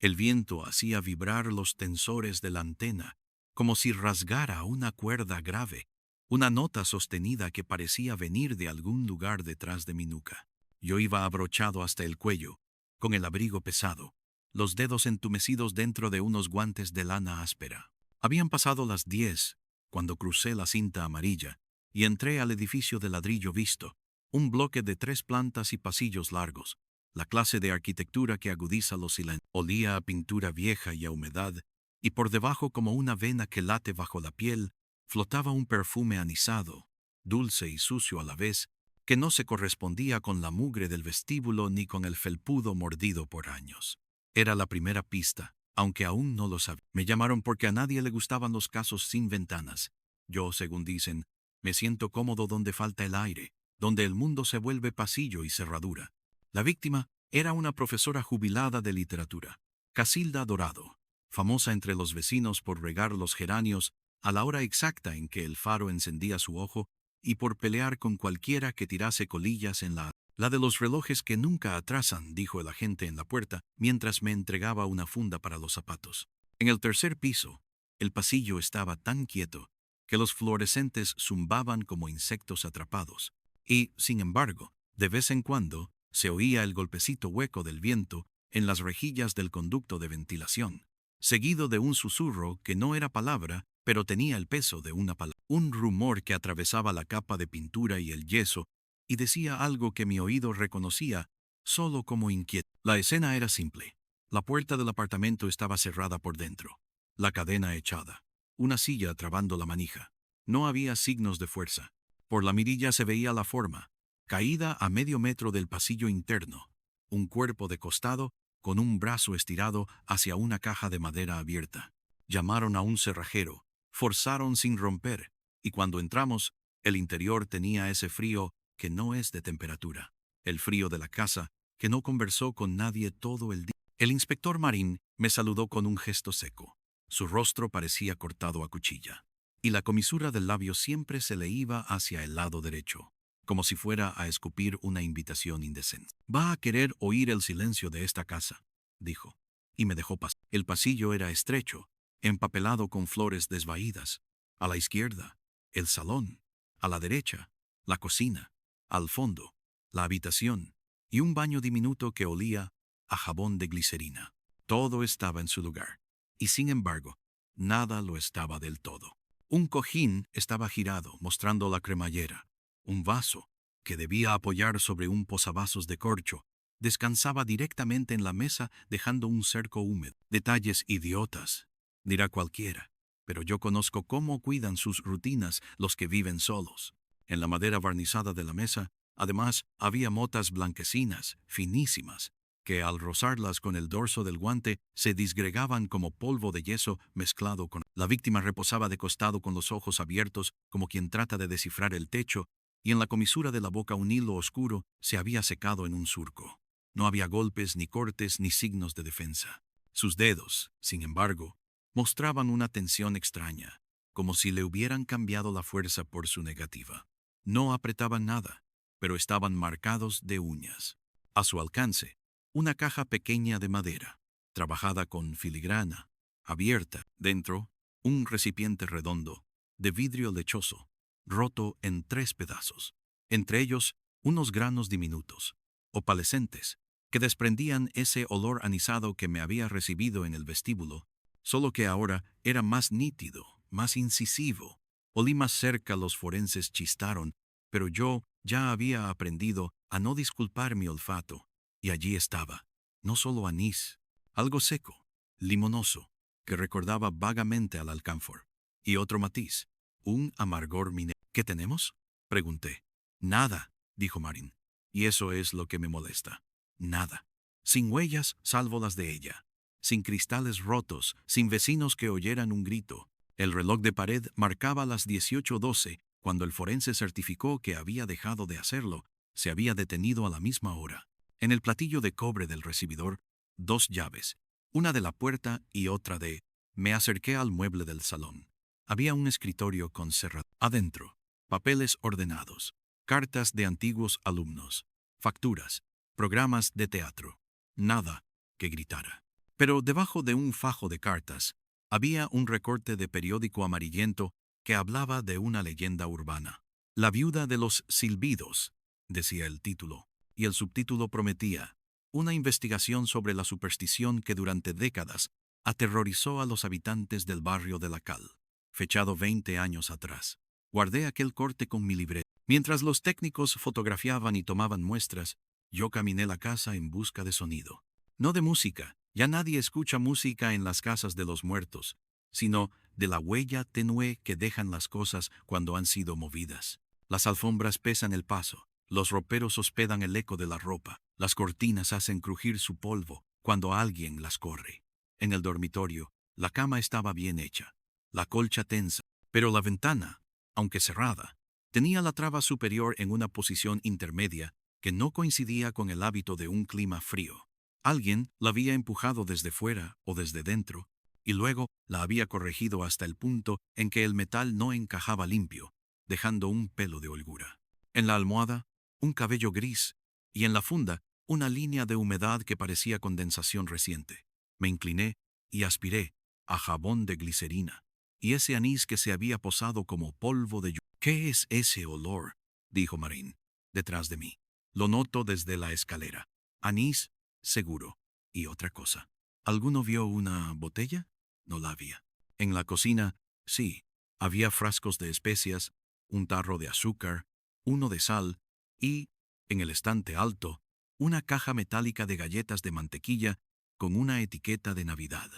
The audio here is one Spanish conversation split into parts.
El viento hacía vibrar los tensores de la antena, como si rasgara una cuerda grave, una nota sostenida que parecía venir de algún lugar detrás de mi nuca. Yo iba abrochado hasta el cuello, con el abrigo pesado, los dedos entumecidos dentro de unos guantes de lana áspera. Habían pasado las 10 cuando crucé la cinta amarilla y entré al edificio de ladrillo visto, un bloque de 3 plantas y pasillos largos, la clase de arquitectura que agudiza los silencios. Olía a pintura vieja y a humedad, y por debajo, como una vena que late bajo la piel, flotaba un perfume anisado, dulce y sucio a la vez, que no se correspondía con la mugre del vestíbulo ni con el felpudo mordido por años. Era la primera pista, aunque aún no lo sabía. Me llamaron porque a nadie le gustaban los casos sin ventanas. Yo, según dicen, me siento cómodo donde falta el aire, donde el mundo se vuelve pasillo y cerradura. La víctima era una profesora jubilada de literatura, Casilda Dorado, famosa entre los vecinos por regar los geranios a la hora exacta en que el faro encendía su ojo y por pelear con cualquiera que tirase colillas en la de los relojes que nunca atrasan, dijo el agente en la puerta mientras me entregaba una funda para los zapatos. En el tercer piso, el pasillo estaba tan quieto que los fluorescentes zumbaban como insectos atrapados, y, sin embargo, de vez en cuando, se oía el golpecito hueco del viento en las rejillas del conducto de ventilación, seguido de un susurro que no era palabra, pero tenía el peso de una palabra. Un rumor que atravesaba la capa de pintura y el yeso y decía algo que mi oído reconocía solo como inquieto. La escena era simple. La puerta del apartamento estaba cerrada por dentro, la cadena echada, una silla trabando la manija. No había signos de fuerza. Por la mirilla se veía la forma, caída a medio metro del pasillo interno, un cuerpo de costado con un brazo estirado hacia una caja de madera abierta. Llamaron a un cerrajero, forzaron sin romper, y cuando entramos, el interior tenía ese frío que no es de temperatura, el frío de la casa, que no conversó con nadie todo el día. El inspector Marín me saludó con un gesto seco. Su rostro parecía cortado a cuchilla, y la comisura del labio siempre se le iba hacia el lado derecho, como si fuera a escupir una invitación indecente. «Va a querer oír el silencio de esta casa», dijo, y me dejó pasar. El pasillo era estrecho, empapelado con flores desvaídas. A la izquierda, el salón; a la derecha, la cocina; al fondo, la habitación, y un baño diminuto que olía a jabón de glicerina. Todo estaba en su lugar, y sin embargo, nada lo estaba del todo. Un cojín estaba girado, mostrando la cremallera. Un vaso, que debía apoyar sobre un posavasos de corcho, descansaba directamente en la mesa, dejando un cerco húmedo. Detalles idiotas, dirá cualquiera, pero yo conozco cómo cuidan sus rutinas los que viven solos. En la madera barnizada de la mesa, además, había motas blanquecinas, finísimas, que al rozarlas con el dorso del guante se disgregaban como polvo de yeso mezclado con... La víctima reposaba de costado con los ojos abiertos como quien trata de descifrar el techo, y en la comisura de la boca un hilo oscuro se había secado en un surco. No había golpes, ni cortes, ni signos de defensa. Sus dedos, sin embargo, mostraban una tensión extraña, como si le hubieran cambiado la fuerza por su negativa. No apretaban nada, pero estaban marcados de uñas. A su alcance, una caja pequeña de madera, trabajada con filigrana, abierta. Dentro, un recipiente redondo, de vidrio lechoso, roto en 3 pedazos. Entre ellos, unos granos diminutos, opalescentes, que desprendían ese olor anisado que me había recibido en el vestíbulo, solo que ahora era más nítido, más incisivo. Olí más cerca, los forenses chistaron, pero yo ya había aprendido a no disculpar mi olfato, y allí estaba, no solo anís, algo seco, limonoso, que recordaba vagamente al alcanfor, y otro matiz, un amargor minero. «¿Qué tenemos?», pregunté. «Nada», dijo Marín, «y eso es lo que me molesta. Nada. Sin huellas, salvo las de ella. Sin cristales rotos, sin vecinos que oyeran un grito. El reloj de pared marcaba las 18:12 cuando el forense certificó que había dejado de hacerlo. Se había detenido a la misma hora. En el platillo de cobre del recibidor, 2 llaves, una de la puerta y otra de... Me acerqué al mueble del salón. Había un escritorio con cerradura. Adentro, papeles ordenados, cartas de antiguos alumnos, facturas, programas de teatro. Nada que gritara. Pero debajo de un fajo de cartas, había un recorte de periódico amarillento que hablaba de una leyenda urbana. La viuda de los silbidos, decía el título, y el subtítulo prometía una investigación sobre la superstición que durante décadas aterrorizó a los habitantes del barrio de La Cal, fechado 20 años atrás. Guardé aquel corte con mi libreta. Mientras los técnicos fotografiaban y tomaban muestras, yo caminé la casa en busca de sonido. No de música, ya nadie escucha música en las casas de los muertos, sino de la huella tenue que dejan las cosas cuando han sido movidas. Las alfombras pesan el paso, los roperos hospedan el eco de la ropa, las cortinas hacen crujir su polvo cuando alguien las corre. En el dormitorio, la cama estaba bien hecha, la colcha tensa, pero la ventana, aunque cerrada, tenía la traba superior en una posición intermedia que no coincidía con el hábito de un clima frío. Alguien la había empujado desde fuera o desde dentro, y luego la había corregido hasta el punto en que el metal no encajaba limpio, dejando un pelo de holgura. En la almohada, un cabello gris, y en la funda, una línea de humedad que parecía condensación reciente. Me incliné y aspiré a jabón de glicerina, y ese anís que se había posado como polvo de lluvia. ¿Qué es ese olor?, dijo Marín, detrás de mí. Lo noto desde la escalera. Anís, seguro. Y otra cosa. ¿Alguno vio una botella? No la había. En la cocina, sí. Había frascos de especias, un tarro de azúcar, uno de sal y, en el estante alto, una caja metálica de galletas de mantequilla con una etiqueta de Navidad.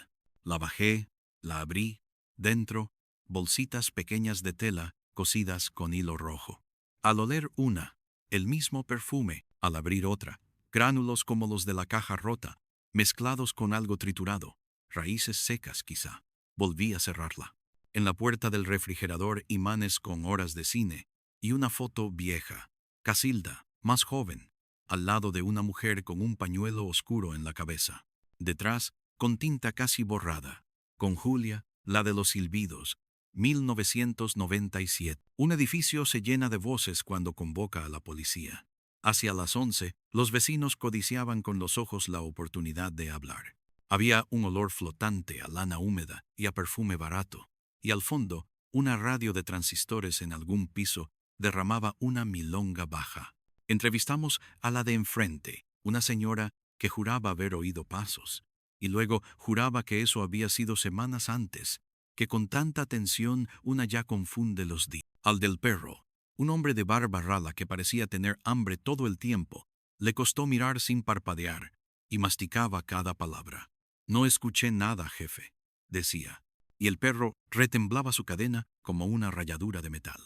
La bajé, la abrí, dentro, bolsitas pequeñas de tela cosidas con hilo rojo. Al oler una, el mismo perfume; al abrir otra, gránulos como los de la caja rota, mezclados con algo triturado, raíces secas quizá. Volví a cerrarla. En la puerta del refrigerador, imanes con horas de cine y una foto vieja, Casilda, más joven, al lado de una mujer con un pañuelo oscuro en la cabeza. Detrás, con tinta casi borrada, con Julia, la de los silbidos, 1997. Un edificio se llena de voces cuando convoca a la policía. Hacia las 11, los vecinos codiciaban con los ojos la oportunidad de hablar. Había un olor flotante a lana húmeda y a perfume barato, y al fondo, una radio de transistores en algún piso derramaba una milonga baja. Entrevistamos a la de enfrente, una señora que juraba haber oído pasos, y luego juraba que eso había sido semanas antes, que con tanta atención una ya confunde los días. Al del perro, un hombre de barba rala que parecía tener hambre todo el tiempo, le costó mirar sin parpadear, y masticaba cada palabra. No escuché nada, jefe, decía, y el perro retemblaba su cadena como una ralladura de metal.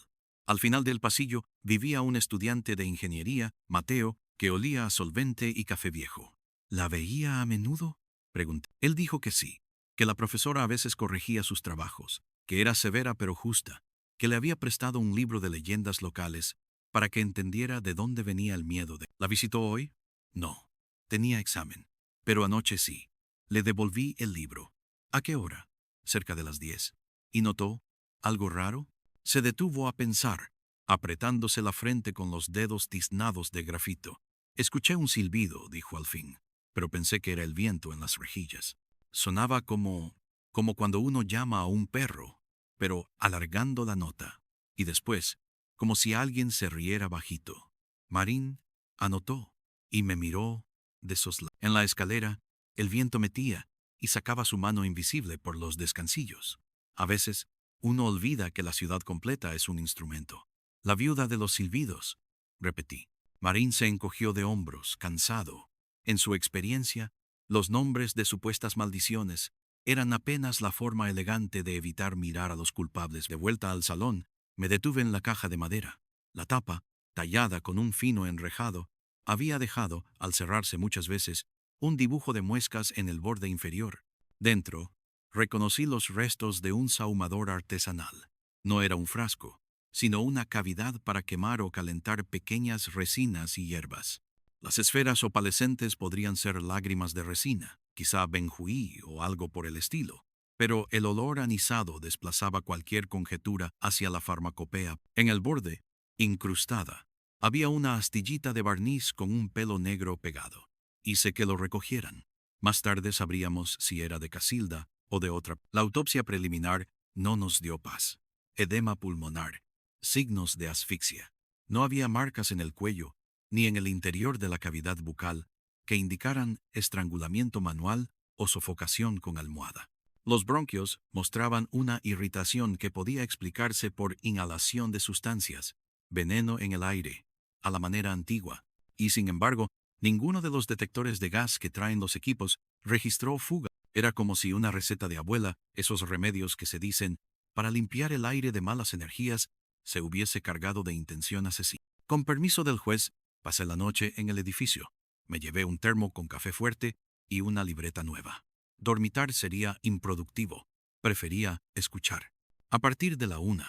Al final del pasillo vivía un estudiante de ingeniería, Mateo, que olía a solvente y café viejo. ¿La veía a menudo?, pregunté. Él dijo que sí, que la profesora a veces corregía sus trabajos, que era severa pero justa, que le había prestado un libro de leyendas locales para que entendiera de dónde venía el miedo de... ¿La visitó hoy? No. Tenía examen. Pero anoche sí. Le devolví el libro. ¿A qué hora? Cerca de las 10. ¿Y notó algo raro? Se detuvo a pensar, apretándose la frente con los dedos tiznados de grafito. Escuché un silbido, dijo al fin, pero pensé que era el viento en las rejillas. Sonaba como cuando uno llama a un perro, pero alargando la nota, y después, como si alguien se riera bajito. Marín anotó y me miró de soslayo. En la escalera, el viento metía y sacaba su mano invisible por los descansillos. A veces, uno olvida que la ciudad completa es un instrumento. La viuda de los silbidos, repetí. Marín se encogió de hombros, cansado. En su experiencia, los nombres de supuestas maldiciones eran apenas la forma elegante de evitar mirar a los culpables. De vuelta al salón, me detuve en la caja de madera. La tapa, tallada con un fino enrejado, había dejado, al cerrarse muchas veces, un dibujo de muescas en el borde inferior. Dentro, reconocí los restos de un sahumador artesanal. No era un frasco, sino una cavidad para quemar o calentar pequeñas resinas y hierbas. Las esferas opalescentes podrían ser lágrimas de resina, quizá benjuí o algo por el estilo, pero el olor anisado desplazaba cualquier conjetura hacia la farmacopea. En el borde, incrustada, había una astillita de barniz con un pelo negro pegado. Hice que lo recogieran. Más tarde sabríamos si era de Casilda o de otra. La autopsia preliminar no nos dio paz. Edema pulmonar, signos de asfixia. No había marcas en el cuello ni en el interior de la cavidad bucal que indicaran estrangulamiento manual o sofocación con almohada. Los bronquios mostraban una irritación que podía explicarse por inhalación de sustancias, veneno en el aire, a la manera antigua, y sin embargo, ninguno de los detectores de gas que traen los equipos registró fuga. Era como si una receta de abuela, esos remedios que se dicen para limpiar el aire de malas energías, se hubiese cargado de intención asesina. Con permiso del juez, pasé la noche en el edificio. Me llevé un termo con café fuerte y una libreta nueva. Dormitar sería improductivo. Prefería escuchar. A partir de la 1,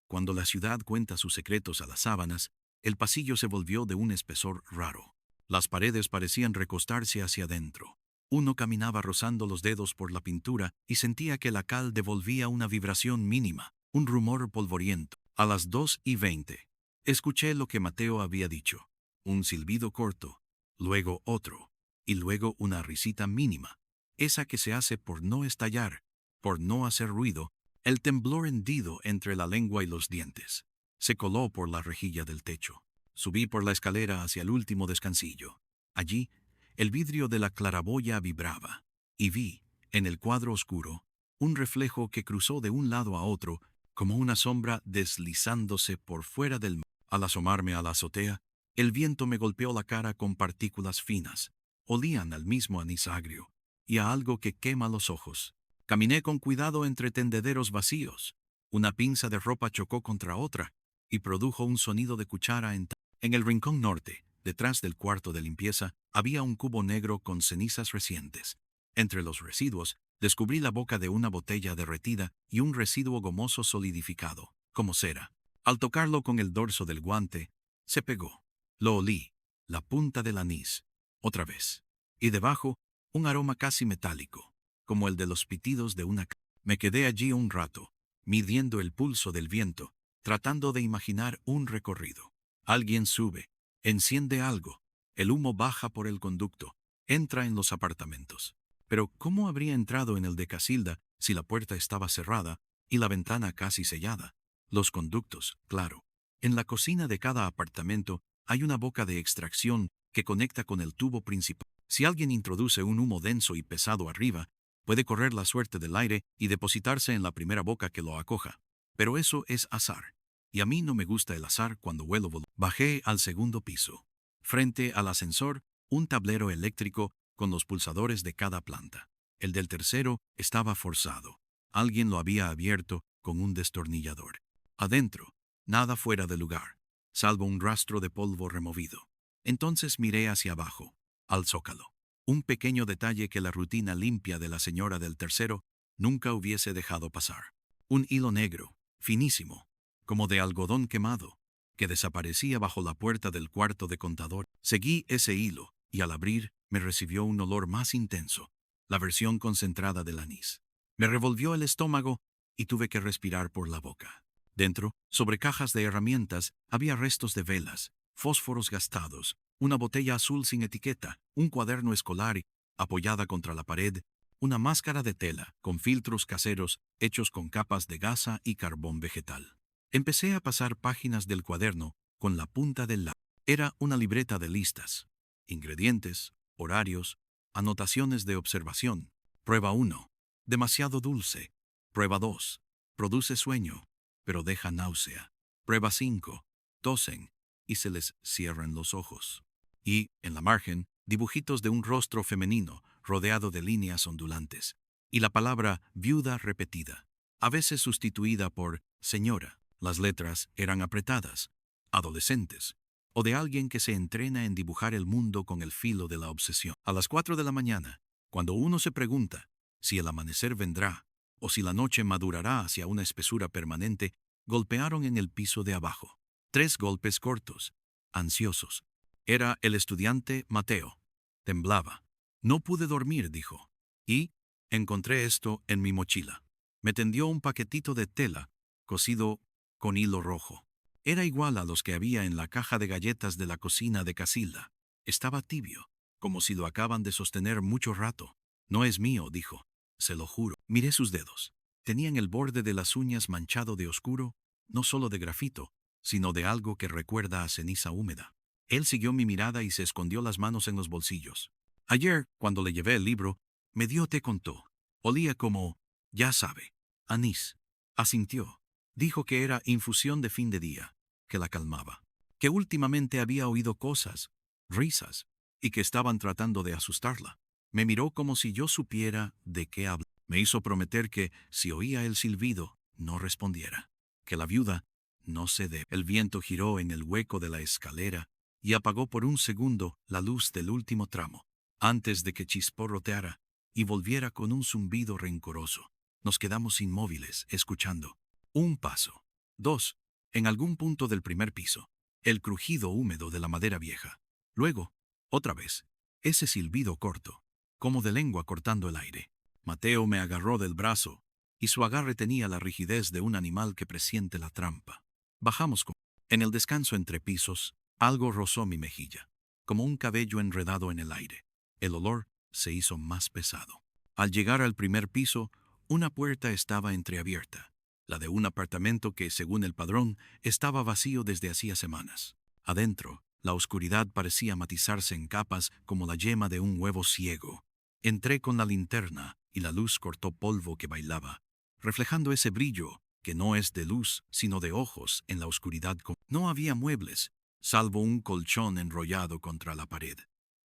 cuando la ciudad cuenta sus secretos a las sábanas, el pasillo se volvió de un espesor raro. Las paredes parecían recostarse hacia adentro. Uno caminaba rozando los dedos por la pintura y sentía que la cal devolvía una vibración mínima, un rumor polvoriento. A las 2:20, escuché lo que Mateo había dicho. Un silbido corto, luego otro, y luego una risita mínima, esa que se hace por no estallar, por no hacer ruido, el temblor hendido entre la lengua y los dientes. Se coló por la rejilla del techo. Subí por la escalera hacia el último descansillo. Allí, el vidrio de la claraboya vibraba, y vi, en el cuadro oscuro, un reflejo que cruzó de un lado a otro como una sombra deslizándose por fuera del mar. Al asomarme a la azotea, el viento me golpeó la cara con partículas finas. Olían al mismo anís agrio y a algo que quema los ojos. Caminé con cuidado entre tendederos vacíos. Una pinza de ropa chocó contra otra y produjo un sonido de cuchara en el rincón norte. Detrás del cuarto de limpieza había un cubo negro con cenizas recientes. Entre los residuos, descubrí la boca de una botella derretida y un residuo gomoso solidificado, como cera. Al tocarlo con el dorso del guante, se pegó. Lo olí, la punta del anís, otra vez. Y debajo, un aroma casi metálico, como el de los pitidos de una. Me quedé allí un rato, midiendo el pulso del viento, tratando de imaginar un recorrido. Alguien sube, enciende algo, el humo baja por el conducto, entra en los apartamentos. Pero ¿cómo habría entrado en el de Casilda si la puerta estaba cerrada y la ventana casi sellada? Los conductos, claro. En la cocina de cada apartamento hay una boca de extracción que conecta con el tubo principal. Si alguien introduce un humo denso y pesado arriba, puede correr la suerte del aire y depositarse en la primera boca que lo acoja. Pero eso es azar. Y a mí no me gusta el azar cuando vuelo. Bajé al segundo piso. Frente al ascensor, un tablero eléctrico con los pulsadores de cada planta. El del tercero estaba forzado. Alguien lo había abierto con un destornillador. Adentro, nada fuera de lugar, salvo un rastro de polvo removido. Entonces miré hacia abajo, al zócalo. Un pequeño detalle que la rutina limpia de la señora del tercero nunca hubiese dejado pasar. Un hilo negro, finísimo, como de algodón quemado, que desaparecía bajo la puerta del cuarto de contador. Seguí ese hilo, y al abrir, me recibió un olor más intenso, la versión concentrada del anís. Me revolvió el estómago y tuve que respirar por la boca. Dentro, sobre cajas de herramientas, había restos de velas, fósforos gastados, una botella azul sin etiqueta, un cuaderno escolar y, apoyada contra la pared, una máscara de tela con filtros caseros hechos con capas de gasa y carbón vegetal. Empecé a pasar páginas del cuaderno con la punta del lápiz. Era una libreta de listas, ingredientes, horarios, anotaciones de observación. Prueba 1. Demasiado dulce. Prueba 2. Produce sueño, pero deja náusea. Prueba 5. Tosen y se les cierran los ojos. Y, en la margen, dibujitos de un rostro femenino rodeado de líneas ondulantes. Y la palabra viuda repetida, a veces sustituida por señora. Las letras eran apretadas, adolescentes, o de alguien que se entrena en dibujar el mundo con el filo de la obsesión. A las 4 de la mañana, cuando uno se pregunta si el amanecer vendrá o si la noche madurará hacia una espesura permanente, golpearon en el piso de abajo. 3 golpes cortos, ansiosos. Era el estudiante Mateo. Temblaba. No pude dormir, dijo. Y encontré esto en mi mochila. Me tendió un paquetito de tela, cosido con hilo rojo. Era igual a los que había en la caja de galletas de la cocina de Casilda. Estaba tibio, como si lo acaban de sostener mucho rato. No es mío, dijo. Se lo juro. Miré sus dedos. Tenían el borde de las uñas manchado de oscuro, no solo de grafito, sino de algo que recuerda a ceniza húmeda. Él siguió mi mirada y se escondió las manos en los bolsillos. Ayer, cuando le llevé el libro, me dio té con to. Olía como, ya sabe, anís. Asintió. Dijo que era infusión de fin de día, que la calmaba. Que últimamente había oído cosas, risas, y que estaban tratando de asustarla. Me miró como si yo supiera de qué habla. Me hizo prometer que, si oía el silbido, no respondiera. Que la viuda no cede. El viento giró en el hueco de la escalera y apagó por un segundo la luz del último tramo, antes de que chisporroteara y volviera con un zumbido rencoroso. Nos quedamos inmóviles, escuchando. Un paso. Dos. En algún punto del primer piso. El crujido húmedo de la madera vieja. Luego, otra vez, ese silbido corto, como de lengua cortando el aire. Mateo me agarró del brazo, y su agarre tenía la rigidez de un animal que presiente la trampa. Bajamos con... En el descanso entre pisos, algo rozó mi mejilla, como un cabello enredado en el aire. El olor se hizo más pesado. Al llegar al primer piso, una puerta estaba entreabierta, la de un apartamento que, según el padrón, estaba vacío desde hacía semanas. Adentro, la oscuridad parecía matizarse en capas como la yema de un huevo ciego. Entré con la linterna y la luz cortó polvo que bailaba, reflejando ese brillo que no es de luz sino de ojos en la oscuridad. No había muebles, salvo un colchón enrollado contra la pared.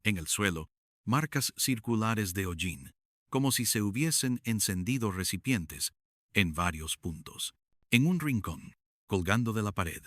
En el suelo, marcas circulares de hollín, como si se hubiesen encendido recipientes en varios puntos. En un rincón, colgando de la pared,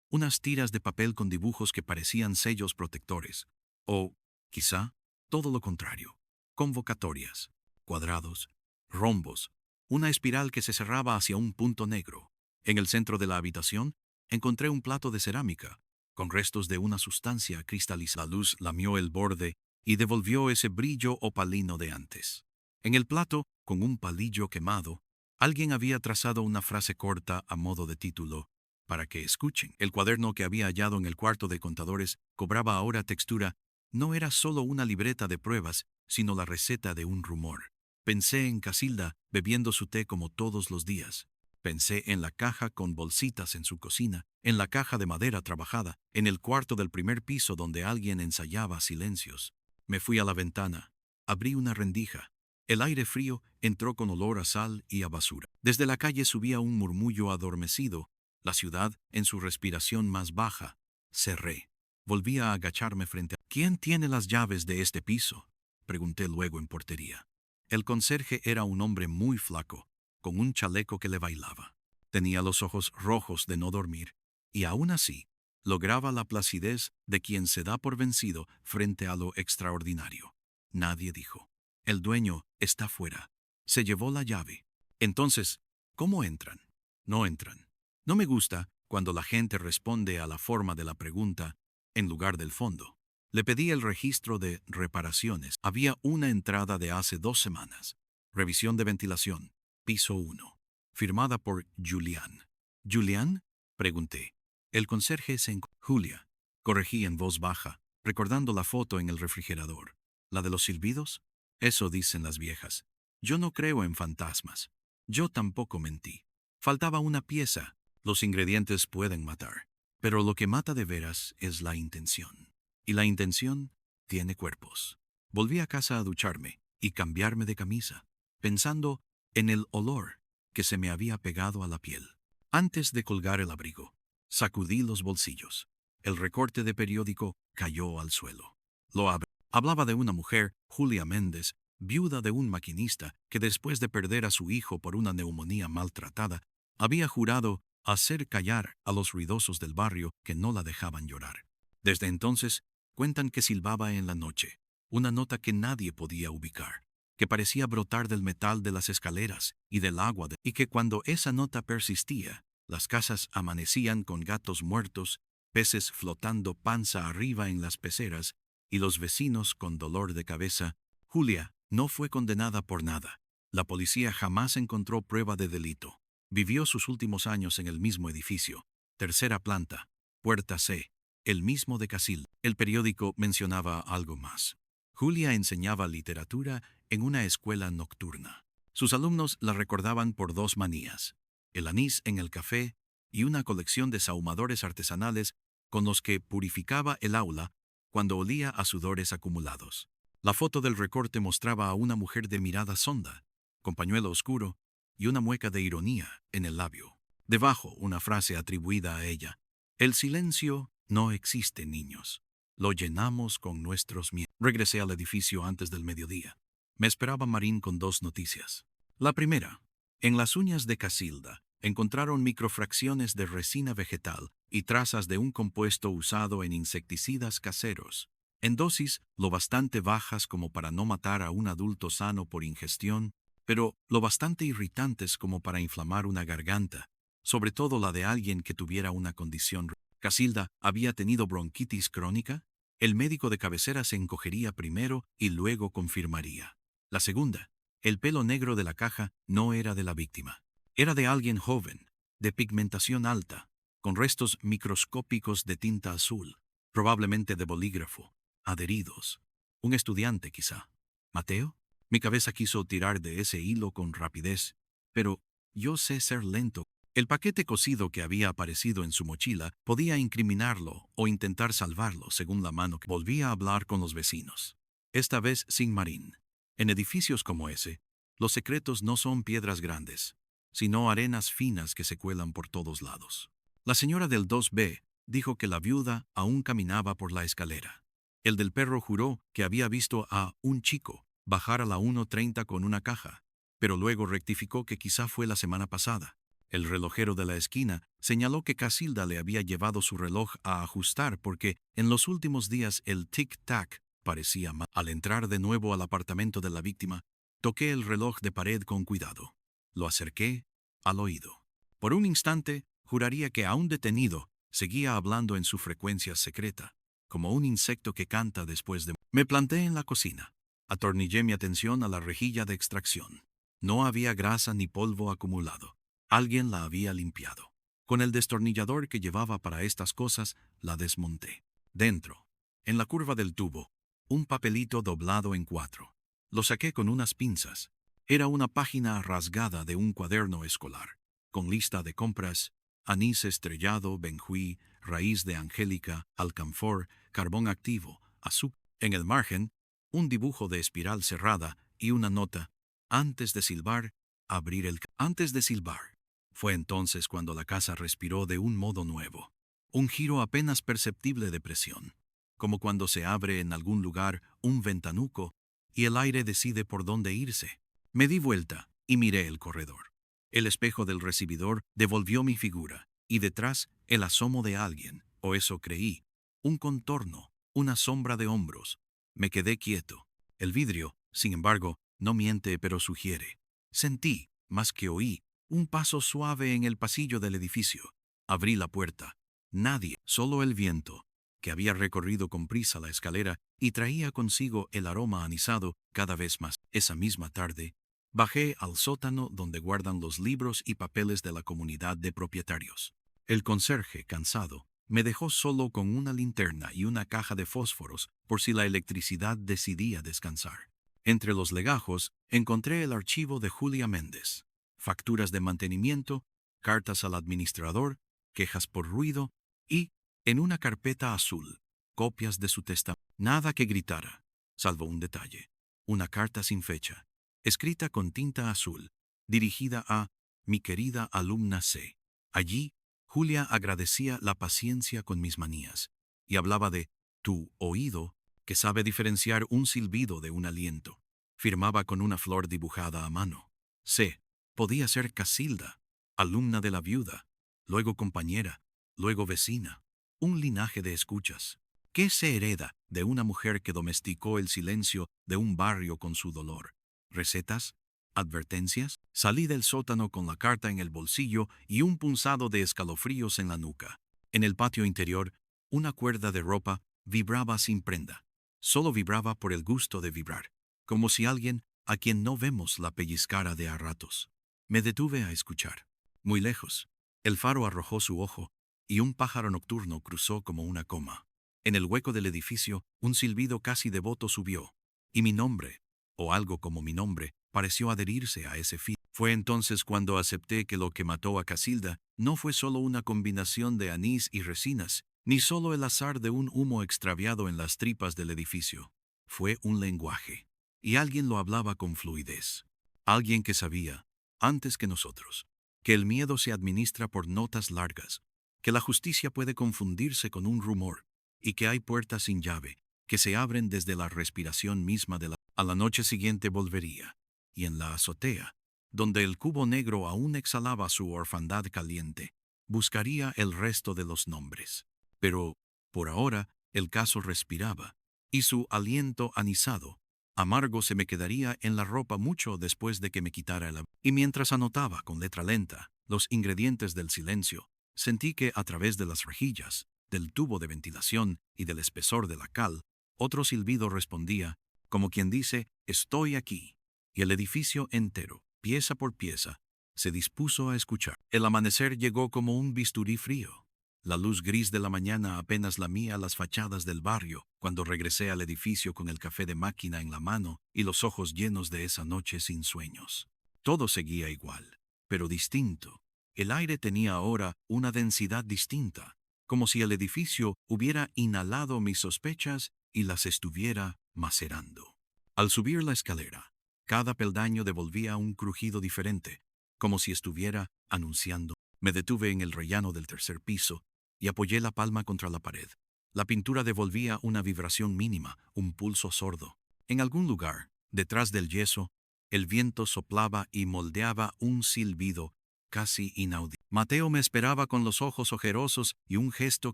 unas tiras de papel con dibujos que parecían sellos protectores, o, quizá, todo lo contrario, convocatorias, cuadrados, rombos, una espiral que se cerraba hacia un punto negro. En el centro de la habitación, encontré un plato de cerámica, con restos de una sustancia cristalizada. La luz lamió el borde y devolvió ese brillo opalino de antes. En el plato, con un palillo quemado, alguien había trazado una frase corta a modo de título, para que escuchen. El cuaderno que había hallado en el cuarto de contadores cobraba ahora textura. No era solo una libreta de pruebas, sino la receta de un rumor. Pensé en Casilda bebiendo su té como todos los días. Pensé en la caja con bolsitas en su cocina, en la caja de madera trabajada, en el cuarto del primer piso donde alguien ensayaba silencios. Me fui a la ventana. Abrí una rendija. El aire frío entró con olor a sal y a basura. Desde la calle subía un murmullo adormecido, la ciudad en su respiración más baja. Cerré. Volví a agacharme frente a... ¿Quién tiene las llaves de este piso?, pregunté luego en portería. El conserje era un hombre muy flaco, con un chaleco que le bailaba. Tenía los ojos rojos de no dormir, y aún así, lograba la placidez de quien se da por vencido frente a lo extraordinario. Nadie dijo: el dueño está fuera. Se llevó la llave. Entonces, ¿cómo entran? No entran. No me gusta cuando la gente responde a la forma de la pregunta en lugar del fondo. Le pedí el registro de reparaciones. Había una entrada de hace 2 semanas. Revisión de ventilación, piso 1. Firmada por Julián. ¿Julián?, pregunté. El conserje se encontró. Julia, corregí en voz baja, recordando la foto en el refrigerador. ¿La de los silbidos? Eso dicen las viejas. Yo no creo en fantasmas. Yo tampoco mentí. Faltaba una pieza. Los ingredientes pueden matar, pero lo que mata de veras es la intención. Y la intención tiene cuerpos. Volví a casa a ducharme y cambiarme de camisa, pensando en el olor que se me había pegado a la piel. Antes de colgar el abrigo, sacudí los bolsillos. El recorte de periódico cayó al suelo. Lo abrí. Hablaba de una mujer, Julia Méndez, viuda de un maquinista que después de perder a su hijo por una neumonía maltratada, había jurado hacer callar a los ruidosos del barrio que no la dejaban llorar. Desde entonces, cuentan que silbaba en la noche, una nota que nadie podía ubicar, que parecía brotar del metal de las escaleras y del agua, y que cuando esa nota persistía, las casas amanecían con gatos muertos, peces flotando panza arriba en las peceras, y los vecinos con dolor de cabeza. Julia no fue condenada por nada. La policía jamás encontró prueba de delito. Vivió sus últimos años en el mismo edificio, tercera planta, puerta C, el mismo de Casilda. El periódico mencionaba algo más. Julia enseñaba literatura en una escuela nocturna. Sus alumnos la recordaban por dos manías: el anís en el café y una colección de sahumadores artesanales con los que purificaba el aula cuando olía a sudores acumulados. La foto del recorte mostraba a una mujer de mirada sonda, con pañuelo oscuro y una mueca de ironía en el labio. Debajo, una frase atribuida a ella: el silencio no existe, niños. Lo llenamos con nuestros miedos. Regresé al edificio antes del mediodía. Me esperaba Marín con dos noticias. La primera: en las uñas de Casilda encontraron microfracciones de resina vegetal y trazas de un compuesto usado en insecticidas caseros, en dosis lo bastante bajas como para no matar a un adulto sano por ingestión, pero lo bastante irritantes como para inflamar una garganta, sobre todo la de alguien que tuviera una condición. Casilda había tenido bronquitis crónica. El médico de cabecera se encogería primero y luego confirmaría. La segunda: el pelo negro de la caja no era de la víctima. Era de alguien joven, de pigmentación alta, con restos microscópicos de tinta azul, probablemente de bolígrafo, adheridos. Un estudiante, quizá. ¿Mateo? Mi cabeza quiso tirar de ese hilo con rapidez, pero yo sé ser lento. El paquete cosido que había aparecido en su mochila podía incriminarlo o intentar salvarlo según la mano que volvía a hablar con los vecinos. Esta vez sin Marín. En edificios como ese, los secretos no son piedras grandes, sino arenas finas que se cuelan por todos lados. La señora del 2B dijo que la viuda aún caminaba por la escalera. El del perro juró que había visto a un chico bajar a la 1:30 con una caja, pero luego rectificó que quizá fue la semana pasada. El relojero de la esquina señaló que Casilda le había llevado su reloj a ajustar porque en los últimos días el tic-tac parecía mal. Al entrar de nuevo al apartamento de la víctima, toqué el reloj de pared con cuidado. Lo acerqué al oído. Por un instante, juraría que aún detenido, seguía hablando en su frecuencia secreta, como un insecto que canta después de... Me planté en la cocina. Atornillé mi atención a la rejilla de extracción. No había grasa ni polvo acumulado. Alguien la había limpiado. Con el destornillador que llevaba para estas cosas, la desmonté. Dentro, en la curva del tubo, un papelito doblado en 4. Lo saqué con unas pinzas. Era una página rasgada de un cuaderno escolar, con lista de compras: anís estrellado, benjuí, raíz de angélica, alcanfor, carbón activo, azúcar. En el margen, un dibujo de espiral cerrada y una nota: antes de silbar, abrir el... Antes de silbar. Fue entonces cuando la casa respiró de un modo nuevo. Un giro apenas perceptible de presión, como cuando se abre en algún lugar un ventanuco y el aire decide por dónde irse. Me di vuelta y miré el corredor. El espejo del recibidor devolvió mi figura, y detrás el asomo de alguien, o eso creí, un contorno, una sombra de hombros. Me quedé quieto. El vidrio, sin embargo, no miente pero sugiere. Sentí, más que oí, un paso suave en el pasillo del edificio. Abrí la puerta. Nadie, solo el viento, que había recorrido con prisa la escalera y traía consigo el aroma anisado cada vez más. Esa misma tarde, bajé al sótano donde guardan los libros y papeles de la comunidad de propietarios. El conserje, cansado, me dejó solo con una linterna y una caja de fósforos por si la electricidad decidía descansar. Entre los legajos encontré el archivo de Julia Méndez: facturas de mantenimiento, cartas al administrador, quejas por ruido y, en una carpeta azul, copias de su testamento. Nada que gritara, salvo un detalle: una carta sin fecha, escrita con tinta azul, dirigida a mi querida alumna C. Allí, Julia agradecía la paciencia con mis manías y hablaba de tu oído, que sabe diferenciar un silbido de un aliento. Firmaba con una flor dibujada a mano. C. Podía ser Casilda, alumna de la viuda, luego compañera, luego vecina. Un linaje de escuchas. ¿Qué se hereda de una mujer que domesticó el silencio de un barrio con su dolor? ¿Recetas? ¿Advertencias? Salí del sótano con la carta en el bolsillo y un punzado de escalofríos en la nuca. En el patio interior, una cuerda de ropa vibraba sin prenda. Solo vibraba por el gusto de vibrar, como si alguien a quien no vemos la pellizcara de a ratos. Me detuve a escuchar. Muy lejos, el faro arrojó su ojo y un pájaro nocturno cruzó como una coma. En el hueco del edificio, un silbido casi devoto subió. y mi nombre, o algo como mi nombre, pareció adherirse a ese fin. Fue entonces cuando acepté que lo que mató a Casilda no fue solo una combinación de anís y resinas, ni solo el azar de un humo extraviado en las tripas del edificio. Fue un lenguaje, y alguien lo hablaba con fluidez. Alguien que sabía, antes que nosotros, que el miedo se administra por notas largas, que la justicia puede confundirse con un rumor, y que hay puertas sin llave, que se abren desde la respiración misma de la... A la noche siguiente volvería, y en la azotea, donde el cubo negro aún exhalaba su orfandad caliente, buscaría el resto de los nombres. Pero, por ahora, el caso respiraba, y su aliento anisado, amargo se me quedaría en la ropa mucho después de que me quitara el... Y mientras anotaba con letra lenta los ingredientes del silencio, sentí que a través de las rejillas, del tubo de ventilación y del espesor de la cal, otro silbido respondía, como quien dice, estoy aquí. Y el edificio entero, pieza por pieza, se dispuso a escuchar. El amanecer llegó como un bisturí frío. La luz gris de la mañana apenas lamía las fachadas del barrio cuando regresé al edificio con el café de máquina en la mano y los ojos llenos de esa noche sin sueños. Todo seguía igual, pero distinto. El aire tenía ahora una densidad distinta, como si el edificio hubiera inhalado mis sospechas y las estuviera macerando. Al subir la escalera, cada peldaño devolvía un crujido diferente, como si estuviera anunciando. Me detuve en el rellano del tercer piso y apoyé la palma contra la pared. La pintura devolvía una vibración mínima, un pulso sordo. En algún lugar, detrás del yeso, el viento soplaba y moldeaba un silbido casi inaudito. Mateo me esperaba con los ojos ojerosos y un gesto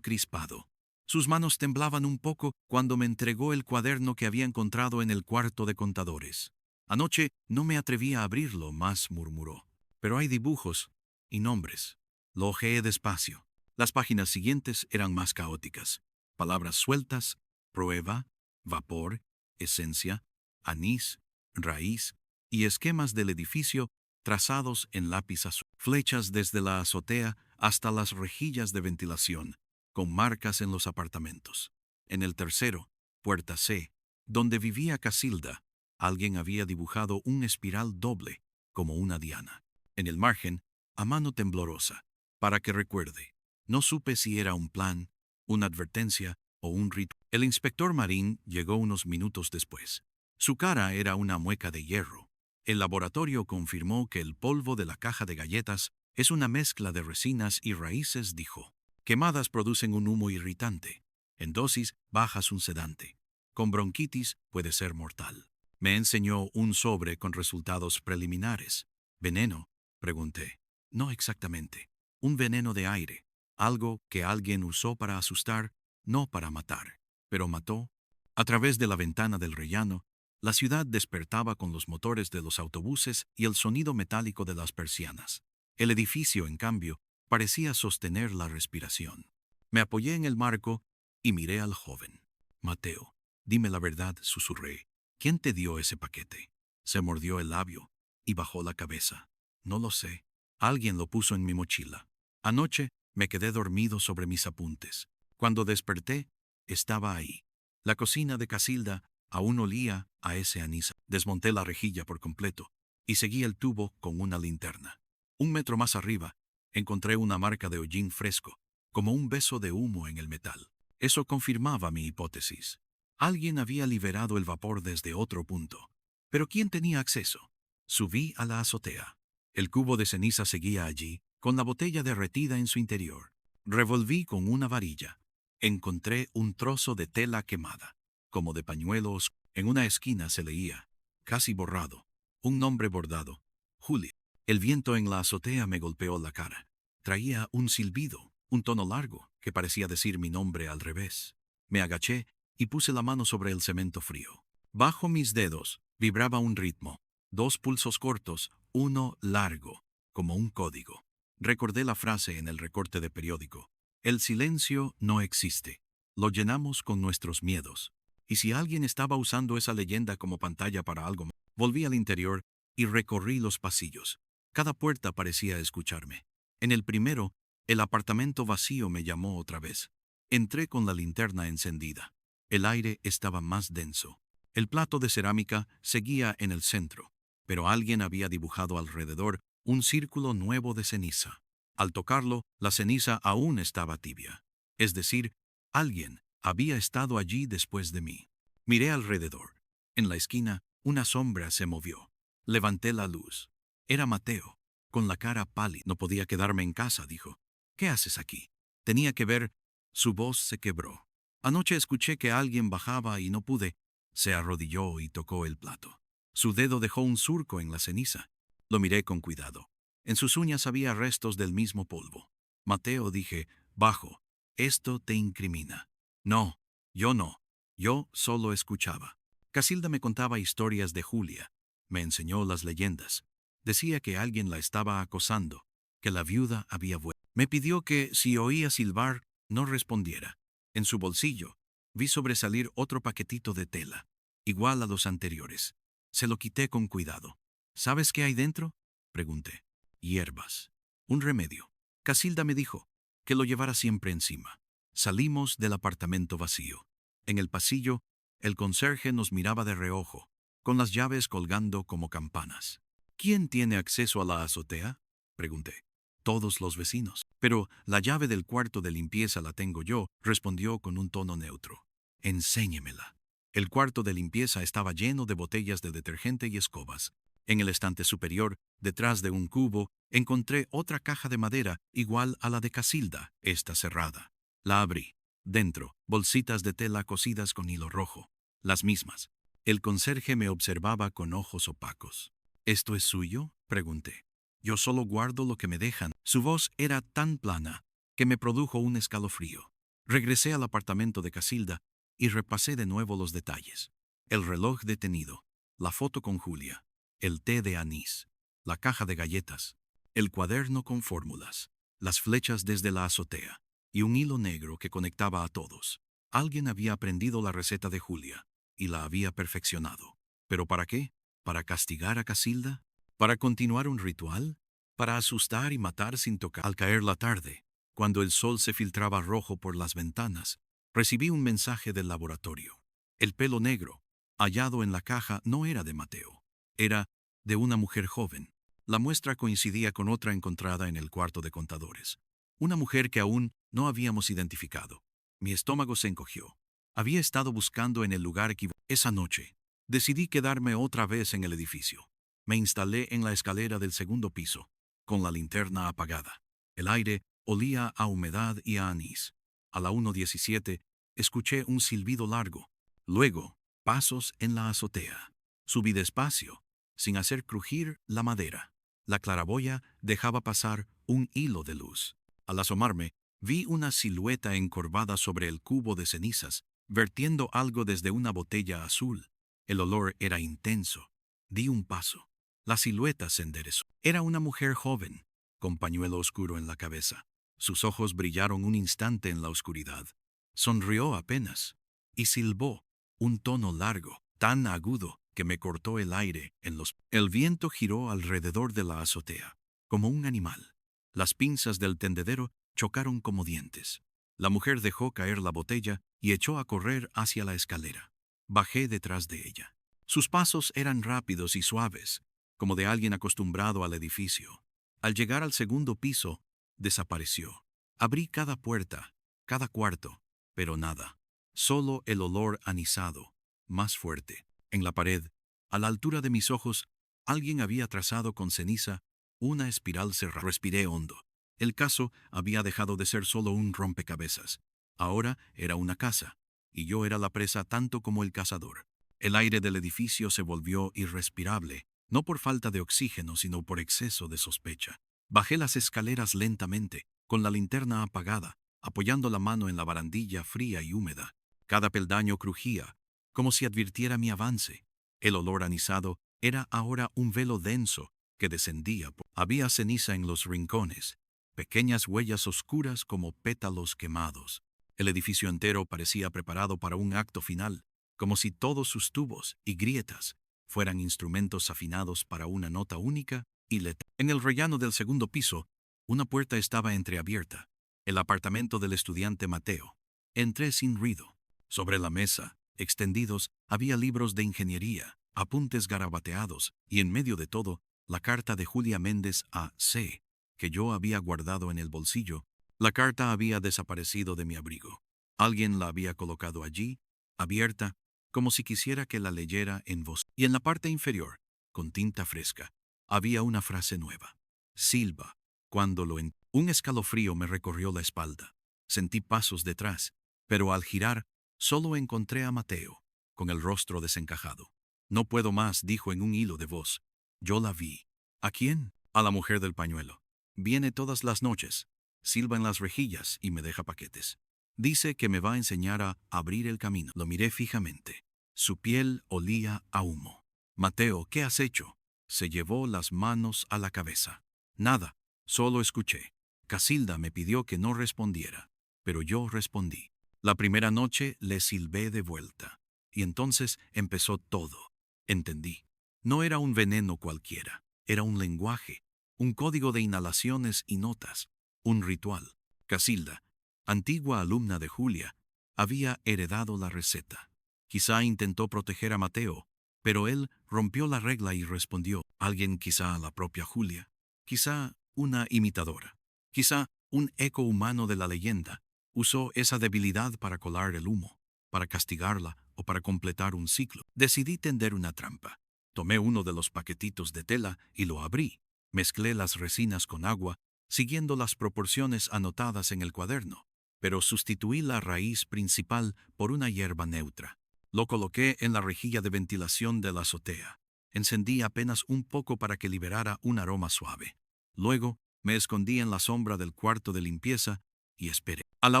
crispado. Sus manos temblaban un poco cuando me entregó el cuaderno que había encontrado en el cuarto de contadores. Anoche no me atreví a abrirlo más, murmuró. Pero hay dibujos y nombres. Lo hojeé despacio. Las páginas siguientes eran más caóticas. Palabras sueltas, prueba, vapor, esencia, anís, raíz y esquemas del edificio trazados en lápiz azul. Flechas desde la azotea hasta las rejillas de ventilación, con marcas en los apartamentos. En el tercero, puerta C, donde vivía Casilda, alguien había dibujado un espiral doble, como una diana. En el margen, a mano temblorosa, para que recuerde. No supe si era un plan, una advertencia o un rito. El inspector Marín llegó unos minutos después. Su cara era una mueca de hierro. El laboratorio confirmó que el polvo de la caja de galletas es una mezcla de resinas y raíces, dijo. Quemadas producen un humo irritante. En dosis bajas un sedante. Con bronquitis puede ser mortal. Me enseñó un sobre con resultados preliminares. ¿Veneno?, pregunté. No exactamente. Un veneno de aire. Algo que alguien usó para asustar, no para matar. Pero mató. A través de la ventana del rellano, la ciudad despertaba con los motores de los autobuses y el sonido metálico de las persianas. El edificio, en cambio, parecía sostener la respiración. Me apoyé en el marco y miré al joven. Mateo, dime la verdad, susurré. ¿Quién te dio ese paquete? Se mordió el labio y bajó la cabeza. No lo sé. Alguien lo puso en mi mochila. Anoche me quedé dormido sobre mis apuntes. Cuando desperté, estaba ahí. La cocina de Casilda aún olía a ese anís. Desmonté la rejilla por completo y seguí el tubo con una linterna. 1 metro más arriba, encontré una marca de hollín fresco, como un beso de humo en el metal. Eso confirmaba mi hipótesis. Alguien había liberado el vapor desde otro punto. ¿Pero quién tenía acceso? Subí a la azotea. El cubo de ceniza seguía allí, con la botella derretida en su interior. Revolví con una varilla. Encontré un trozo de tela quemada, como de pañuelos. En una esquina se leía, casi borrado, un nombre bordado: Julia. El viento en la azotea me golpeó la cara. Traía un silbido, un tono largo, que parecía decir mi nombre al revés. Me agaché y puse la mano sobre el cemento frío. Bajo mis dedos vibraba un ritmo, 2 pulsos cortos, uno largo, como un código. Recordé la frase en el recorte de periódico: el silencio no existe. Lo llenamos con nuestros miedos. Y si alguien estaba usando esa leyenda como pantalla para algo más. Volví al interior y recorrí los pasillos. Cada puerta parecía escucharme. En el primero, el apartamento vacío me llamó otra vez. Entré con la linterna encendida. El aire estaba más denso. El plato de cerámica seguía en el centro, pero alguien había dibujado alrededor un círculo nuevo de ceniza. Al tocarlo, la ceniza aún estaba tibia. Es decir, alguien había estado allí después de mí. Miré alrededor. En la esquina, una sombra se movió. Levanté la luz. Era Mateo, con la cara pálida. No podía quedarme en casa, dijo. ¿Qué haces aquí? Tenía que ver. Su voz se quebró. Anoche escuché que alguien bajaba y no pude. Se arrodilló y tocó el plato. Su dedo dejó un surco en la ceniza. Lo miré con cuidado. En sus uñas había restos del mismo polvo. Mateo, dije, bajo, esto te incrimina. No, yo no. Yo solo escuchaba. Casilda me contaba historias de Julia. Me enseñó las leyendas. Decía que alguien la estaba acosando, que la viuda había vuelto. Me pidió que, si oía silbar, no respondiera. En su bolsillo, vi sobresalir otro paquetito de tela, igual a los anteriores. Se lo quité con cuidado. ¿Sabes qué hay dentro? Pregunté. Hierbas. Un remedio. Casilda me dijo que lo llevara siempre encima. Salimos del apartamento vacío. En el pasillo, el conserje nos miraba de reojo, con las llaves colgando como campanas. ¿Quién tiene acceso a la azotea? Pregunté. Todos los vecinos. Pero la llave del cuarto de limpieza la tengo yo, respondió con un tono neutro. Enséñemela. El cuarto de limpieza estaba lleno de botellas de detergente y escobas. En el estante superior, detrás de un cubo, encontré otra caja de madera igual a la de Casilda, esta cerrada. La abrí. Dentro, bolsitas de tela cosidas con hilo rojo. Las mismas. El conserje me observaba con ojos opacos. ¿Esto es suyo? Pregunté. Yo solo guardo lo que me dejan. Su voz era tan plana que me produjo un escalofrío. Regresé al apartamento de Casilda y repasé de nuevo los detalles. El reloj detenido, la foto con Julia, el té de anís, la caja de galletas, el cuaderno con fórmulas, las flechas desde la azotea y un hilo negro que conectaba a todos. Alguien había aprendido la receta de Julia y la había perfeccionado. ¿Pero para qué? ¿Para castigar a Casilda? ¿Para continuar un ritual? ¿Para asustar y matar sin tocar? Al caer la tarde, cuando el sol se filtraba rojo por las ventanas, recibí un mensaje del laboratorio. El pelo negro, hallado en la caja, no era de Mateo. Era de una mujer joven. La muestra coincidía con otra encontrada en el cuarto de contadores. Una mujer que aún no habíamos identificado. Mi estómago se encogió. Había estado buscando en el lugar equivocado. Esa noche, decidí quedarme otra vez en el edificio. Me instalé en la escalera del segundo piso, con la linterna apagada. El aire olía a humedad y a anís. A la 1:17 escuché un silbido largo. Luego, pasos en la azotea. Subí despacio, sin hacer crujir la madera. La claraboya dejaba pasar un hilo de luz. Al asomarme, vi una silueta encorvada sobre el cubo de cenizas, vertiendo algo desde una botella azul. El olor era intenso. Di un paso. La silueta se enderezó. Era una mujer joven, con pañuelo oscuro en la cabeza. Sus ojos brillaron un instante en la oscuridad. Sonrió apenas y silbó, un tono largo, tan agudo que me cortó el aire en los... El viento giró alrededor de la azotea, como un animal. Las pinzas del tendedero chocaron como dientes. La mujer dejó caer la botella y echó a correr hacia la escalera. Bajé detrás de ella. Sus pasos eran rápidos y suaves, como de alguien acostumbrado al edificio. Al llegar al segundo piso, desapareció. Abrí cada puerta, cada cuarto, pero nada. Solo el olor anisado, más fuerte. En la pared, a la altura de mis ojos, alguien había trazado con ceniza una espiral cerrada. Respiré hondo. El caso había dejado de ser solo un rompecabezas. Ahora era una casa, y yo era la presa tanto como el cazador. El aire del edificio se volvió irrespirable, no por falta de oxígeno, sino por exceso de sospecha. Bajé las escaleras lentamente, con la linterna apagada, apoyando la mano en la barandilla fría y húmeda. Cada peldaño crujía, como si advirtiera mi avance. El olor anisado era ahora un velo denso que descendía. Había ceniza en los rincones, pequeñas huellas oscuras como pétalos quemados. El edificio entero parecía preparado para un acto final, como si todos sus tubos y grietas fueran instrumentos afinados para una nota única y letal. En el rellano del segundo piso, una puerta estaba entreabierta. El apartamento del estudiante Mateo. Entré sin ruido. Sobre la mesa Extendidos, había libros de ingeniería, apuntes garabateados, y en medio de todo, la carta de Julia Méndez a C, que yo había guardado en el bolsillo. La carta había desaparecido de mi abrigo. Alguien la había colocado allí, abierta, como si quisiera que la leyera en voz. Y en la parte inferior, con tinta fresca, había una frase nueva. Silva. Cuando un escalofrío me recorrió la espalda. Sentí pasos detrás, pero al girar, solo encontré a Mateo, con el rostro desencajado. No puedo más, dijo en un hilo de voz. Yo la vi. ¿A quién? A la mujer del pañuelo. Viene todas las noches, silba en las rejillas y me deja paquetes. Dice que me va a enseñar a abrir el camino. Lo miré fijamente. Su piel olía a humo. Mateo, ¿qué has hecho? Se llevó las manos a la cabeza. Nada, solo escuché. Casilda me pidió que no respondiera, pero yo respondí. La primera noche le silbé de vuelta. Y entonces empezó todo. Entendí. No era un veneno cualquiera, era un lenguaje, un código de inhalaciones y notas, un ritual. Casilda, antigua alumna de Julia, había heredado la receta. Quizá intentó proteger a Mateo, pero él rompió la regla y respondió. Alguien, quizá la propia Julia, quizá una imitadora, quizá un eco humano de la leyenda, usó esa debilidad para colar el humo, para castigarla o para completar un ciclo. Decidí tender una trampa. Tomé uno de los paquetitos de tela y lo abrí. Mezclé las resinas con agua, siguiendo las proporciones anotadas en el cuaderno, pero sustituí la raíz principal por una hierba neutra. Lo coloqué en la rejilla de ventilación de la azotea. Encendí apenas un poco para que liberara un aroma suave. Luego, me escondí en la sombra del cuarto de limpieza y esperé. A la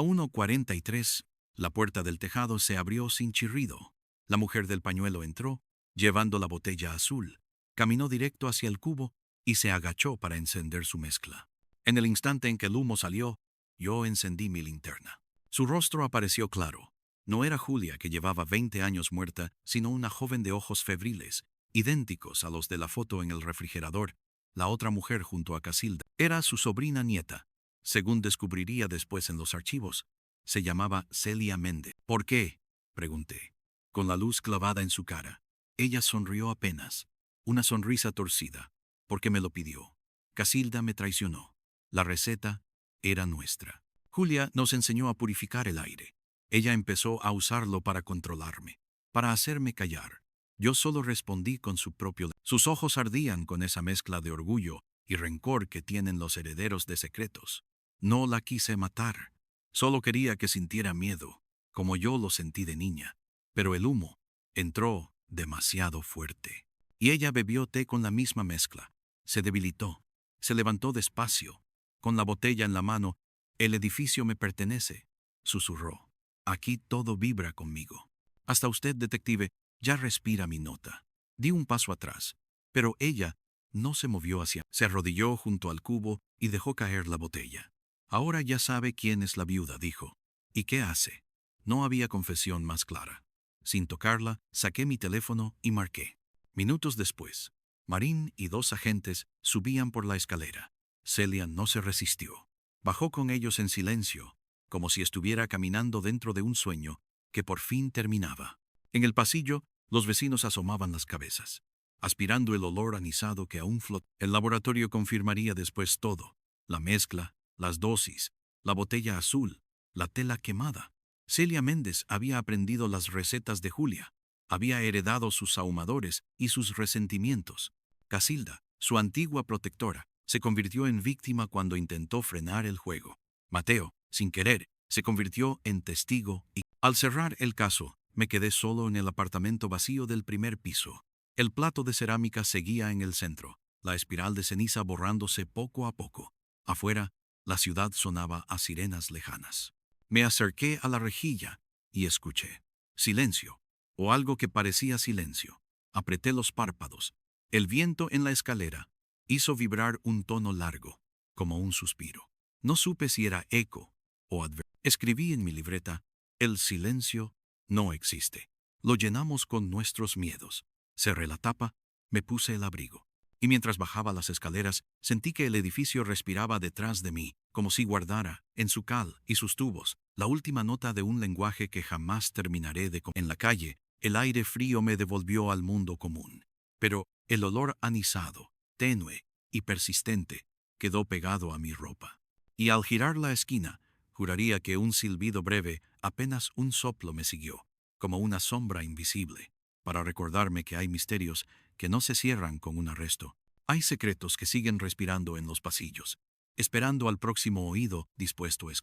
1:43, la puerta del tejado se abrió sin chirrido. La mujer del pañuelo entró, llevando la botella azul. Caminó directo hacia el cubo y se agachó para encender su mezcla. En el instante en que el humo salió, yo encendí mi linterna. Su rostro apareció claro. No era Julia, que llevaba 20 años muerta, sino una joven de ojos febriles, idénticos a los de la foto en el refrigerador. La otra mujer junto a Casilda era su sobrina nieta. Según descubriría después en los archivos, se llamaba Celia Méndez. ¿Por qué?, pregunté, con la luz clavada en su cara. Ella sonrió apenas, una sonrisa torcida, porque me lo pidió. Casilda me traicionó. La receta era nuestra. Julia nos enseñó a purificar el aire. Ella empezó a usarlo para controlarme, para hacerme callar. Yo solo respondí con su propio. Sus ojos ardían con esa mezcla de orgullo y rencor que tienen los herederos de secretos. No la quise matar. Solo quería que sintiera miedo, como yo lo sentí de niña. Pero el humo entró demasiado fuerte. Y ella bebió té con la misma mezcla. Se debilitó. Se levantó despacio. Con la botella en la mano. El edificio me pertenece, susurró. Aquí todo vibra conmigo. Hasta usted, detective, ya respira mi nota. Di un paso atrás, pero ella no se movió hacia. Se arrodilló junto al cubo y dejó caer la botella. Ahora ya sabe quién es la viuda, dijo. ¿Y qué hace? No había confesión más clara. Sin tocarla, saqué mi teléfono y marqué. Minutos después, Marín y 2 agentes subían por la escalera. Celia no se resistió. Bajó con ellos en silencio, como si estuviera caminando dentro de un sueño que por fin terminaba. En el pasillo, los vecinos asomaban las cabezas, aspirando el olor anisado que aún flotaba. El laboratorio confirmaría después todo: la mezcla, las dosis, la botella azul, la tela quemada. Celia Méndez había aprendido las recetas de Julia, había heredado sus ahumadores y sus resentimientos. Casilda, su antigua protectora, se convirtió en víctima cuando intentó frenar el juego. Mateo, sin querer, se convirtió en testigo y, al cerrar el caso, me quedé solo en el apartamento vacío del primer piso. El plato de cerámica seguía en el centro, la espiral de ceniza borrándose poco a poco. Afuera, la ciudad sonaba a sirenas lejanas. Me acerqué a la rejilla y escuché. Silencio, o algo que parecía silencio. Apreté los párpados. El viento en la escalera hizo vibrar un tono largo, como un suspiro. No supe si era eco o advertencia. Escribí en mi libreta: el silencio no existe. Lo llenamos con nuestros miedos. Cerré la tapa, me puse el abrigo. Y mientras bajaba las escaleras, sentí que el edificio respiraba detrás de mí, como si guardara, en su cal y sus tubos, la última nota de un lenguaje que jamás terminaré de En la calle, el aire frío me devolvió al mundo común. Pero el olor anisado, tenue y persistente, quedó pegado a mi ropa. Y al girar la esquina, juraría que un silbido breve, apenas un soplo me siguió, como una sombra invisible, para recordarme que hay misterios que no se cierran con un arresto. Hay secretos que siguen respirando en los pasillos, esperando al próximo oído dispuesto a escuchar.